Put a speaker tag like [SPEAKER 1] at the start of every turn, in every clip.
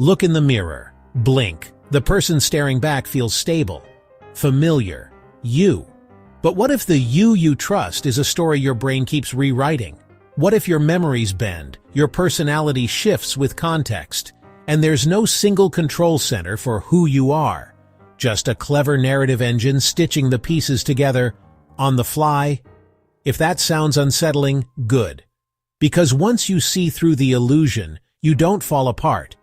[SPEAKER 1] Look in the mirror. Blink. The person staring back feels stable, familiar, you. But what if the you trust is a story your brain keeps rewriting? What if your memories bend, your personality shifts with context, and there's no single control center for who you are? Just a clever narrative engine stitching the pieces together on the fly? If that sounds unsettling, good. Because once you see through the illusion, you don't fall apart.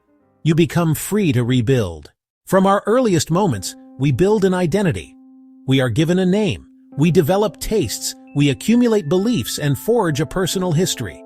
[SPEAKER 1] You become free to rebuild. From our earliest moments, we build an identity. We are given a name. We develop tastes. We accumulate beliefs and forge a personal history.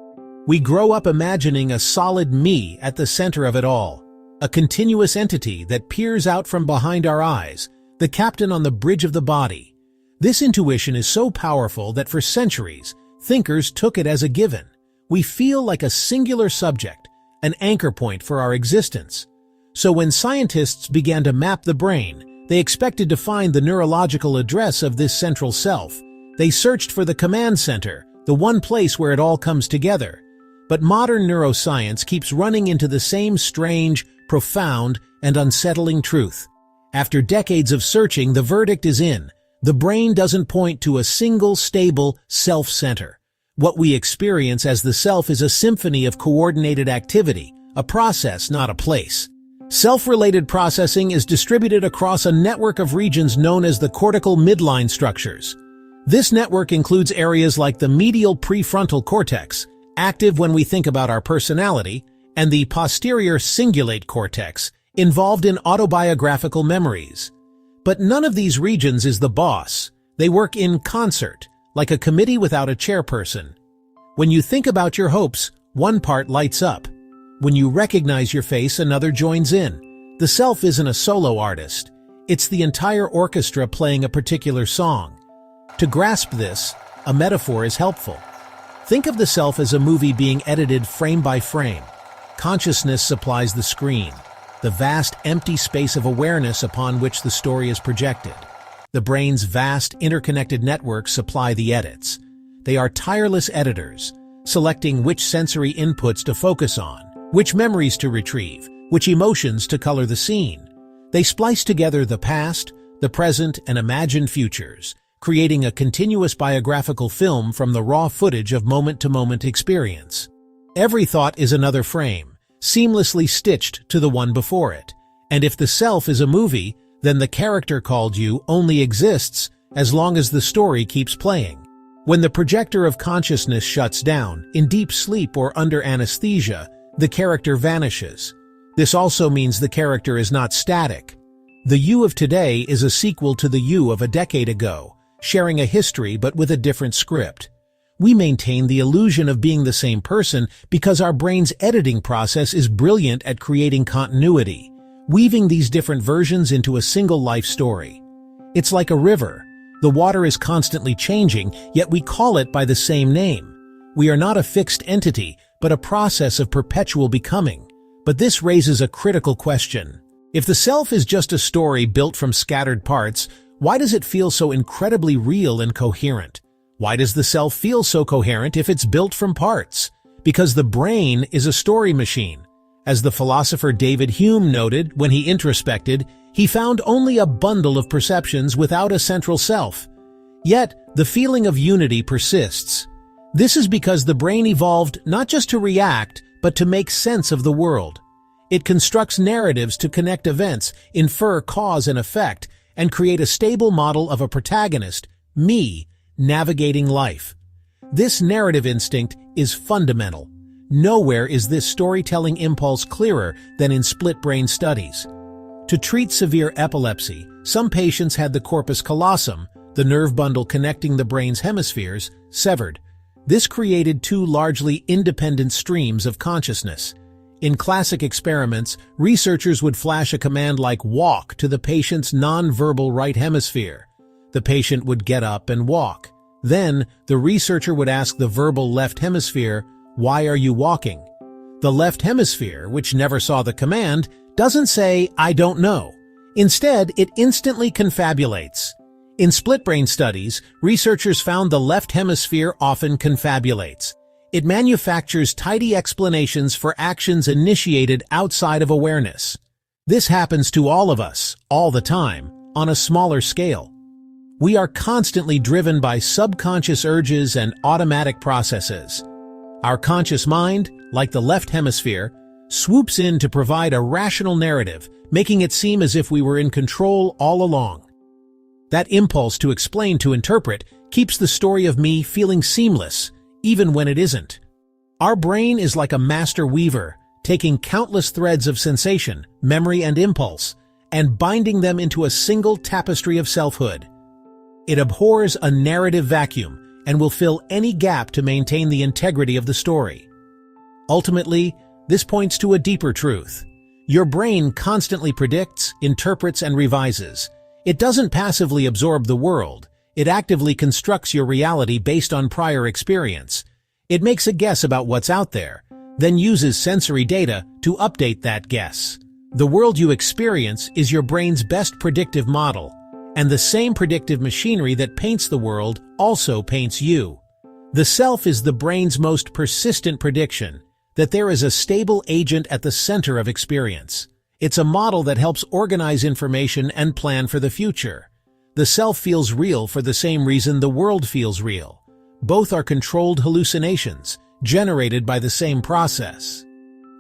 [SPEAKER 1] We grow up imagining a solid me at the center of it all, a continuous entity that peers out from behind our eyes, the captain on the bridge of the body. This intuition is so powerful that for centuries, thinkers took it as a given. We feel like a singular subject, an anchor point for our existence. So when scientists began to map the brain, they expected to find the neurological address of this central self. They searched for the command center, the one place where it all comes together. But modern neuroscience keeps running into the same strange, profound, and unsettling truth. After decades of searching, the verdict is in. The brain doesn't point to a single, stable self-center. What we experience as the self is a symphony of coordinated activity, a process, not a place. Self-related processing is distributed across a network of regions known as the cortical midline structures. This network includes areas like the medial prefrontal cortex, active when we think about our personality, and the posterior cingulate cortex, involved in autobiographical memories. But none of these regions is the boss. They work in concert, like a committee without a chairperson. When you think about your hopes, one part lights up. When you recognize your face, another joins in. The self isn't a solo artist. It's the entire orchestra playing a particular song. To grasp this, a metaphor is helpful. Think of the self as a movie being edited frame by frame. Consciousness supplies the screen, the vast empty space of awareness upon which the story is projected. The brain's vast interconnected networks supply the edits. They are tireless editors, selecting which sensory inputs to focus on, which memories to retrieve, which emotions to color the scene. They splice together the past, the present, and imagined futures, creating a continuous biographical film from the raw footage of moment-to-moment experience. Every thought is another frame, seamlessly stitched to the one before it. And if the self is a movie, then the character called you only exists as long as the story keeps playing. When the projector of consciousness shuts down, in deep sleep or under anesthesia, the character vanishes. This also means the character is not static. The you of today is a sequel to the you of a decade ago, sharing a history but with a different script. We maintain the illusion of being the same person because our brain's editing process is brilliant at creating continuity, weaving these different versions into a single life story. It's like a river. The water is constantly changing, yet we call it by the same name. We are not a fixed entity, but a process of perpetual becoming. But this raises a critical question. If the self is just a story built from scattered parts, why does it feel so incredibly real and coherent? Why does the self feel so coherent if it's built from parts? Because the brain is a story machine. As the philosopher David Hume noted when he introspected, he found only a bundle of perceptions without a central self. Yet, the feeling of unity persists. This is because the brain evolved not just to react, but to make sense of the world. It constructs narratives to connect events, infer cause and effect, and create a stable model of a protagonist, me, navigating life. This narrative instinct is fundamental. Nowhere is this storytelling impulse clearer than in split-brain studies. To treat severe epilepsy, some patients had the corpus callosum, the nerve bundle connecting the brain's hemispheres, severed. This created two largely independent streams of consciousness. In classic experiments, researchers would flash a command like walk to the patient's non-verbal right hemisphere. The patient would get up and walk. Then, the researcher would ask the verbal left hemisphere, "Why are you walking?" The left hemisphere, which never saw the command, doesn't say, "I don't know." Instead, it instantly confabulates. In split-brain studies, researchers found the left hemisphere often confabulates. It manufactures tidy explanations for actions initiated outside of awareness. This happens to all of us, all the time, on a smaller scale. We are constantly driven by subconscious urges and automatic processes. Our conscious mind, like the left hemisphere, swoops in to provide a rational narrative, making it seem as if we were in control all along. That impulse to explain, to interpret, keeps the story of me feeling seamless, even when it isn't. Our brain is like a master weaver, taking countless threads of sensation, memory, and impulse, and binding them into a single tapestry of selfhood. It abhors a narrative vacuum and will fill any gap to maintain the integrity of the story. Ultimately, this points to a deeper truth. Your brain constantly predicts, interprets, and revises. It doesn't passively absorb the world. It actively constructs your reality based on prior experience. It makes a guess about what's out there, then uses sensory data to update that guess. The world you experience is your brain's best predictive model, and the same predictive machinery that paints the world also paints you. The self is the brain's most persistent prediction, that there is a stable agent at the center of experience. It's a model that helps organize information and plan for the future. The self feels real for the same reason the world feels real. Both are controlled hallucinations, generated by the same process.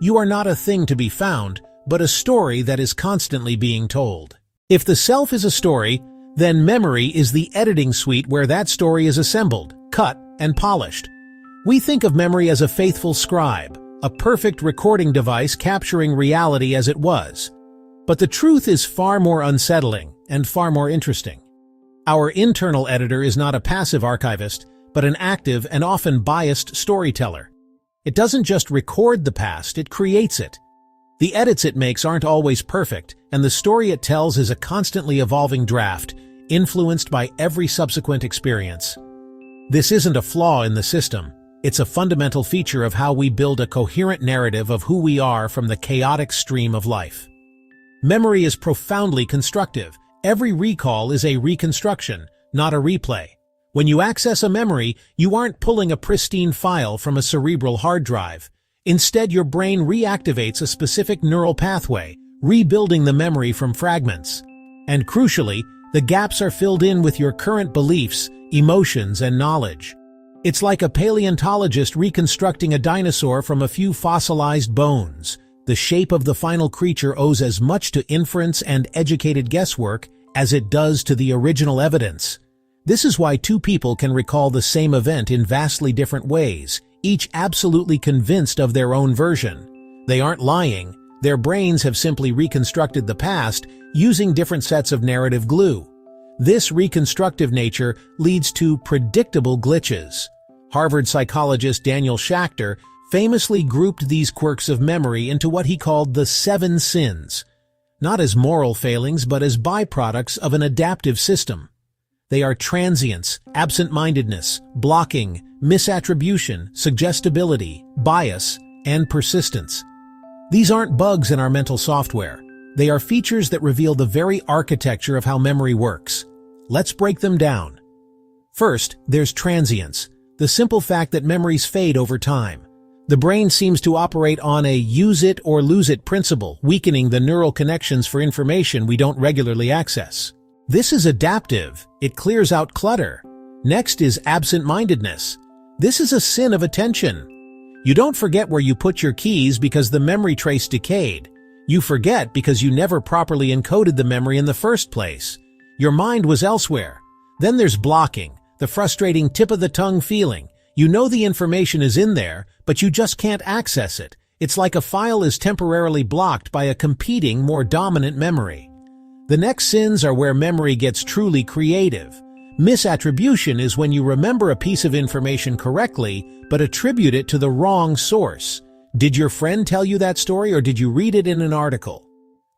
[SPEAKER 1] You are not a thing to be found, but a story that is constantly being told. If the self is a story, then memory is the editing suite where that story is assembled, cut, and polished. We think of memory as a faithful scribe, a perfect recording device capturing reality as it was. But the truth is far more unsettling and far more interesting. Our internal editor is not a passive archivist, but an active and often biased storyteller. It doesn't just record the past, it creates it. The edits it makes aren't always perfect, and the story it tells is a constantly evolving draft, influenced by every subsequent experience. This isn't a flaw in the system. It's a fundamental feature of how we build a coherent narrative of who we are from the chaotic stream of life. Memory is profoundly constructive. Every recall is a reconstruction, not a replay. When you access a memory, you aren't pulling a pristine file from a cerebral hard drive. Instead, your brain reactivates a specific neural pathway, rebuilding the memory from fragments. And crucially, the gaps are filled in with your current beliefs, emotions, and knowledge. It's like a paleontologist reconstructing a dinosaur from a few fossilized bones. The shape of the final creature owes as much to inference and educated guesswork as it does to the original evidence. This is why two people can recall the same event in vastly different ways, each absolutely convinced of their own version. They aren't lying. Their brains have simply reconstructed the past using different sets of narrative glue. This reconstructive nature leads to predictable glitches. Harvard psychologist Daniel Schachter famously grouped these quirks of memory into what he called the 7 sins, not as moral failings but as byproducts of an adaptive system. They are transience, absent-mindedness, blocking, misattribution, suggestibility, bias, and persistence. These aren't bugs in our mental software. They are features that reveal the very architecture of how memory works. Let's break them down. First, there's transience, the simple fact that memories fade over time. The brain seems to operate on a use it or lose it principle, weakening the neural connections for information we don't regularly access. This is adaptive. It clears out clutter. Next is absent-mindedness. This is a sin of attention. You don't forget where you put your keys because the memory trace decayed. You forget because you never properly encoded the memory in the first place. Your mind was elsewhere. Then there's blocking, the frustrating tip-of-the-tongue feeling. You know the information is in there, but you just can't access it. It's like a file is temporarily blocked by a competing, more dominant memory. The next sins are where memory gets truly creative. Misattribution is when you remember a piece of information correctly, but attribute it to the wrong source. Did your friend tell you that story or did you read it in an article?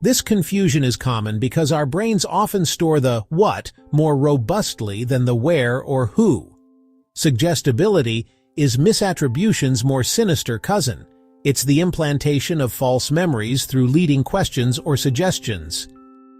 [SPEAKER 1] This confusion is common because our brains often store the what more robustly than the where or who. Suggestibility is misattribution's more sinister cousin. It's the implantation of false memories through leading questions or suggestions.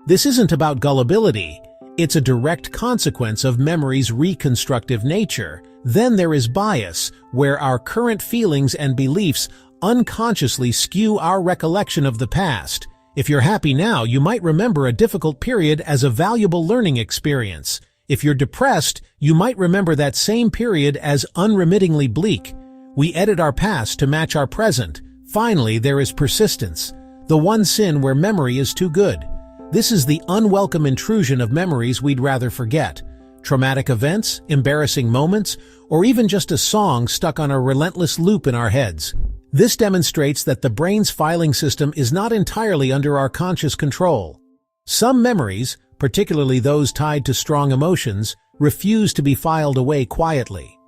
[SPEAKER 1] This isn't about gullibility. It's a direct consequence of memory's reconstructive nature, Then there is bias, where our current feelings and beliefs unconsciously skew our recollection of the past. If you're happy now, you might remember a difficult period as a valuable learning experience. If you're depressed, you might remember that same period as unremittingly bleak. We edit our past to match our present. Finally, there is persistence, the one sin where memory is too good. This is the unwelcome intrusion of memories we'd rather forget. Traumatic events, embarrassing moments, or even just a song stuck on a relentless loop in our heads. This demonstrates that the brain's filing system is not entirely under our conscious control. Some memories, particularly those tied to strong emotions, refuse to be filed away quietly.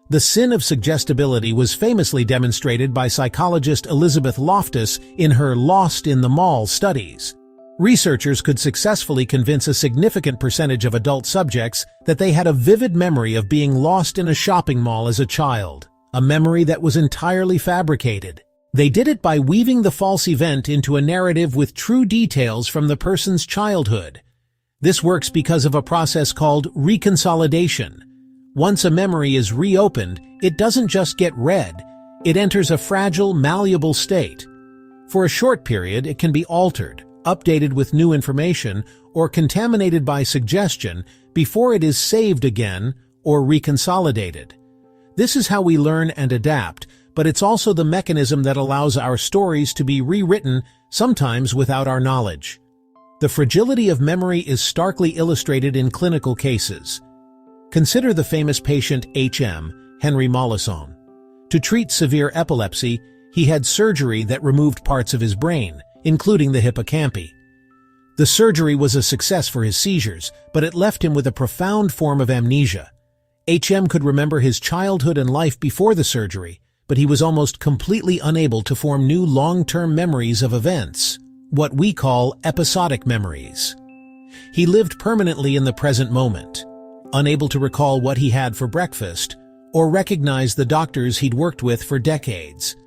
[SPEAKER 1] The sin of suggestibility was famously demonstrated by psychologist Elizabeth Loftus in her Lost in the Mall studies. Researchers could successfully convince a significant percentage of adult subjects that they had a vivid memory of being lost in a shopping mall as a child, a memory that was entirely fabricated. They did it by weaving the false event into a narrative with true details from the person's childhood. This works because of a process called reconsolidation. Once a memory is reopened, it doesn't just get read, it enters a fragile, malleable state. For a short period, it can be altered, updated with new information, or contaminated by suggestion before it is saved again or reconsolidated. This is how we learn and adapt, but it's also the mechanism that allows our stories to be rewritten, sometimes without our knowledge. The fragility of memory is starkly illustrated in clinical cases. Consider the famous patient H.M. Henry Mollison. To treat severe epilepsy, he had surgery that removed parts of his brain, including the hippocampi. The surgery was a success for his seizures, but it left him with a profound form of amnesia. H.M. could remember his childhood and life before the surgery, but he was almost completely unable to form new long-term memories of events, what we call episodic memories. He lived permanently in the present moment, unable to recall what he had for breakfast or recognize the doctors he'd worked with for decades.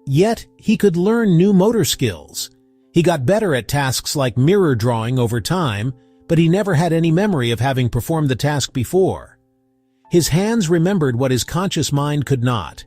[SPEAKER 1] Yet, he could learn new motor skills. He got better at tasks like mirror drawing over time, but he never had any memory of having performed the task before. His hands remembered what his conscious mind could not.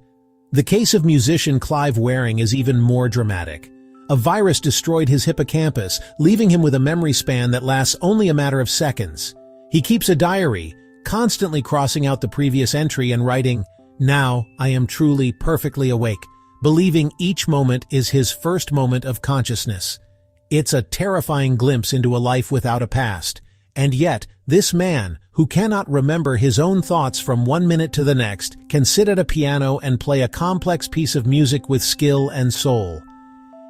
[SPEAKER 1] The case of musician Clive Wearing is even more dramatic. A virus destroyed his hippocampus, leaving him with a memory span that lasts only a matter of seconds. He keeps a diary, constantly crossing out the previous entry and writing, "Now I am truly perfectly awake," believing each moment is his first moment of consciousness. It's a terrifying glimpse into a life without a past. And yet, this man, who cannot remember his own thoughts from one minute to the next, can sit at a piano and play a complex piece of music with skill and soul.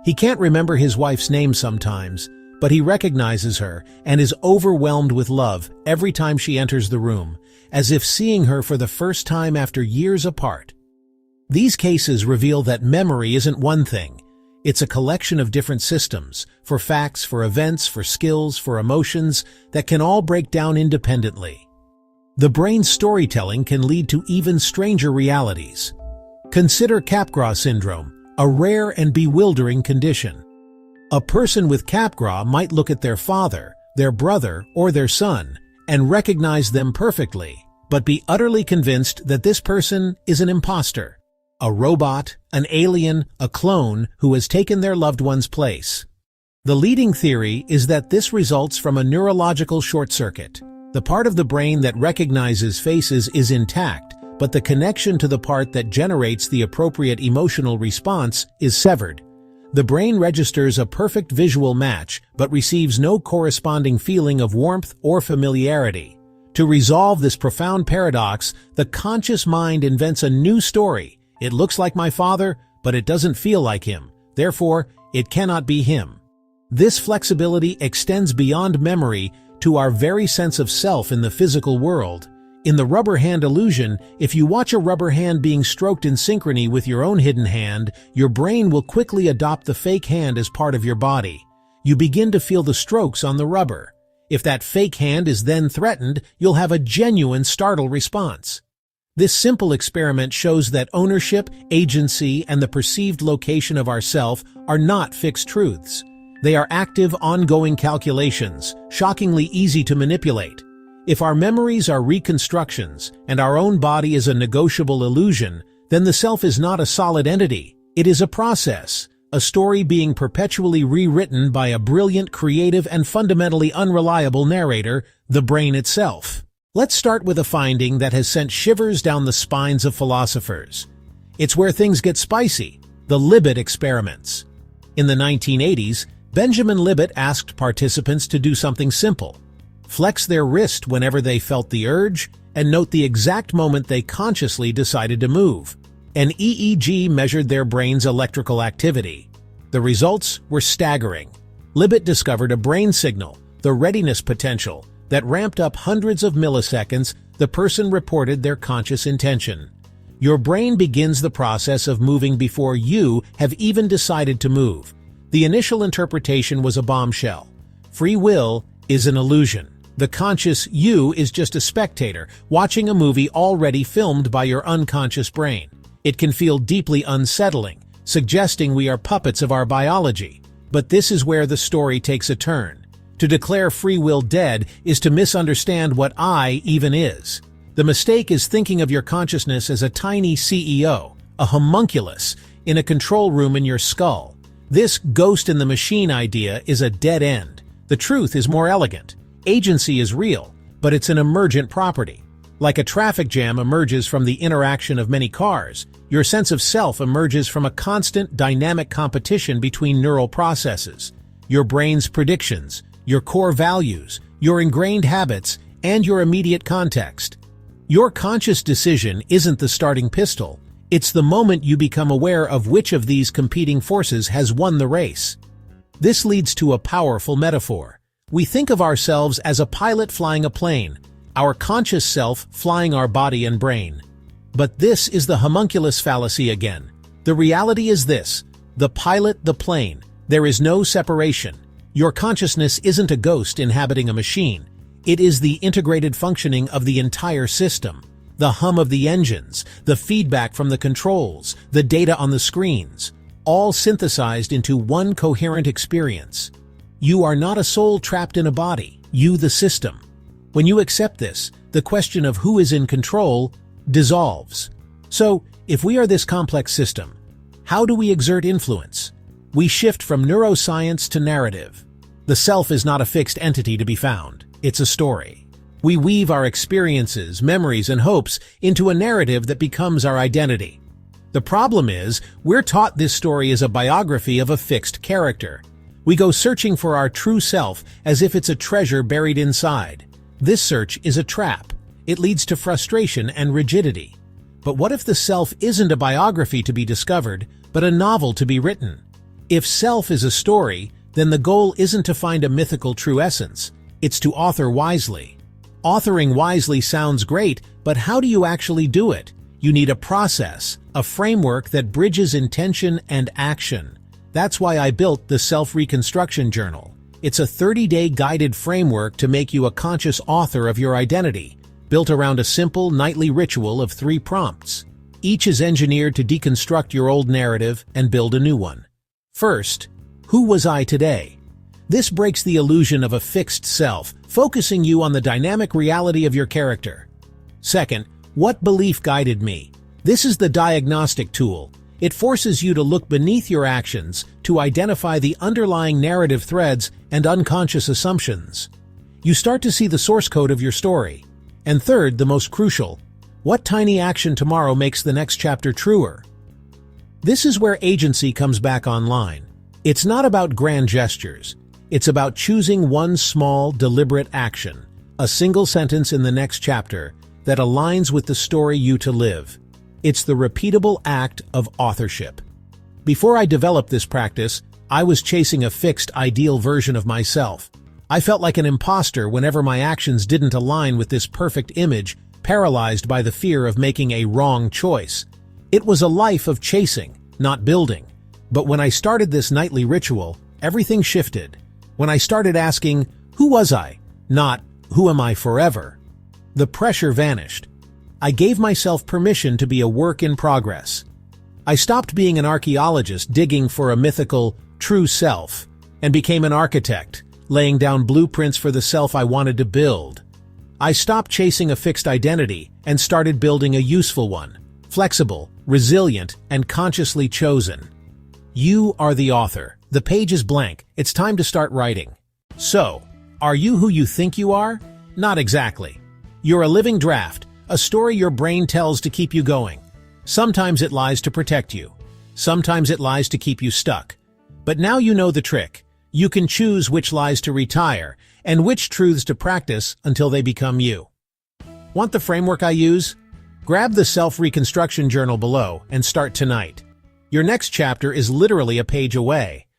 [SPEAKER 1] He can't remember his wife's name sometimes, but he recognizes her and is overwhelmed with love every time she enters the room, as if seeing her for the first time after years apart. These cases reveal that memory isn't one thing. It's a collection of different systems, for facts, for events, for skills, for emotions, that can all break down independently. The brain's storytelling can lead to even stranger realities. Consider Capgras syndrome, a rare and bewildering condition. A person with Capgras might look at their father, their brother, or their son, and recognize them perfectly, but be utterly convinced that this person is an imposter. A robot, an alien, a clone who has taken their loved one's place. The leading theory is that this results from a neurological short circuit. The part of the brain that recognizes faces is intact, but the connection to the part that generates the appropriate emotional response is severed. The brain registers a perfect visual match, but receives no corresponding feeling of warmth or familiarity. To resolve this profound paradox, the conscious mind invents a new story. It looks like my father, but it doesn't feel like him. Therefore, it cannot be him. This flexibility extends beyond memory to our very sense of self in the physical world. In the rubber hand illusion, if you watch a rubber hand being stroked in synchrony with your own hidden hand, your brain will quickly adopt the fake hand as part of your body. You begin to feel the strokes on the rubber. If that fake hand is then threatened, you'll have a genuine startle response. This simple experiment shows that ownership, agency, and the perceived location of ourself are not fixed truths. They are active, ongoing calculations, shockingly easy to manipulate. If our memories are reconstructions and our own body is a negotiable illusion, then the self is not a solid entity. It is a process, a story being perpetually rewritten by a brilliant, creative, and fundamentally unreliable narrator, the brain itself. Let's start with a finding that has sent shivers down the spines of philosophers. It's where things get spicy, the Libet experiments. In the 1980s, Benjamin Libet asked participants to do something simple. Flex their wrist whenever they felt the urge, and note the exact moment they consciously decided to move. An EEG measured their brain's electrical activity. The results were staggering. Libet discovered a brain signal, the readiness potential, that ramped up hundreds of milliseconds the person reported their conscious intention. Your brain begins the process of moving before you have even decided to move. The initial interpretation was a bombshell. Free will is an illusion. The conscious you is just a spectator, watching a movie already filmed by your unconscious brain. It can feel deeply unsettling, suggesting we are puppets of our biology. But this is where the story takes a turn. To declare free will dead is to misunderstand what I even is. The mistake is thinking of your consciousness as a tiny CEO, a homunculus, in a control room in your skull. This ghost in the machine idea is a dead end. The truth is more elegant. Agency is real, but it's an emergent property. Like a traffic jam emerges from the interaction of many cars, your sense of self emerges from a constant, dynamic competition between neural processes. Your brain's predictions, your core values, your ingrained habits, and your immediate context. Your conscious decision isn't the starting pistol. It's the moment you become aware of which of these competing forces has won the race. This leads to a powerful metaphor. We think of ourselves as a pilot flying a plane, our conscious self flying our body and brain. But this is the homunculus fallacy again. The reality is this: the pilot, the plane. There is no separation. Your consciousness isn't a ghost inhabiting a machine. It is the integrated functioning of the entire system. The hum of the engines, the feedback from the controls, the data on the screens, all synthesized into one coherent experience. You are not a soul trapped in a body, you the system. When you accept this, the question of who is in control dissolves. So, if we are this complex system, how do we exert influence? We shift from neuroscience to narrative. The self is not a fixed entity to be found. It's a story. We weave our experiences, memories, and hopes into a narrative that becomes our identity. The problem is, we're taught this story is a biography of a fixed character. We go searching for our true self as if it's a treasure buried inside. This search is a trap. It leads to frustration and rigidity. But what if the self isn't a biography to be discovered, but a novel to be written? If self is a story, then the goal isn't to find a mythical true essence. It's to author wisely. Authoring wisely sounds great, but how do you actually do it? You need a process, a framework that bridges intention and action. That's why I built the Self-Reconstruction Journal. It's a 30-day guided framework to make you a conscious author of your identity, built around a simple nightly ritual of 3 prompts. Each is engineered to deconstruct your old narrative and build a new one. First, who was I today? This breaks the illusion of a fixed self, focusing you on the dynamic reality of your character. Second, what belief guided me? This is the diagnostic tool. It forces you to look beneath your actions to identify the underlying narrative threads and unconscious assumptions. You start to see the source code of your story. And third, the most crucial, what tiny action tomorrow makes the next chapter truer? This is where agency comes back online. It's not about grand gestures. It's about choosing one small, deliberate action, a single sentence in the next chapter that aligns with the story you to live. It's the repeatable act of authorship. Before I developed this practice, I was chasing a fixed, ideal version of myself. I felt like an imposter whenever my actions didn't align with this perfect image, paralyzed by the fear of making a wrong choice. It was a life of chasing, not building. But when I started this nightly ritual, everything shifted. When I started asking, who was I? Not, who am I forever? The pressure vanished. I gave myself permission to be a work in progress. I stopped being an archaeologist digging for a mythical, true self, and became an architect, laying down blueprints for the self I wanted to build. I stopped chasing a fixed identity and started building a useful one, flexible, resilient, and consciously chosen. You are the author. The page is blank. It's time to start writing. So, are you who you think you are? Not exactly. You're a living draft, a story your brain tells to keep you going. Sometimes it lies to protect you. Sometimes it lies to keep you stuck. But now you know the trick. You can choose which lies to retire and which truths to practice until they become you. Want the framework I use? Grab the Self-Reconstruction Journal below and start tonight. Your next chapter is literally a page away.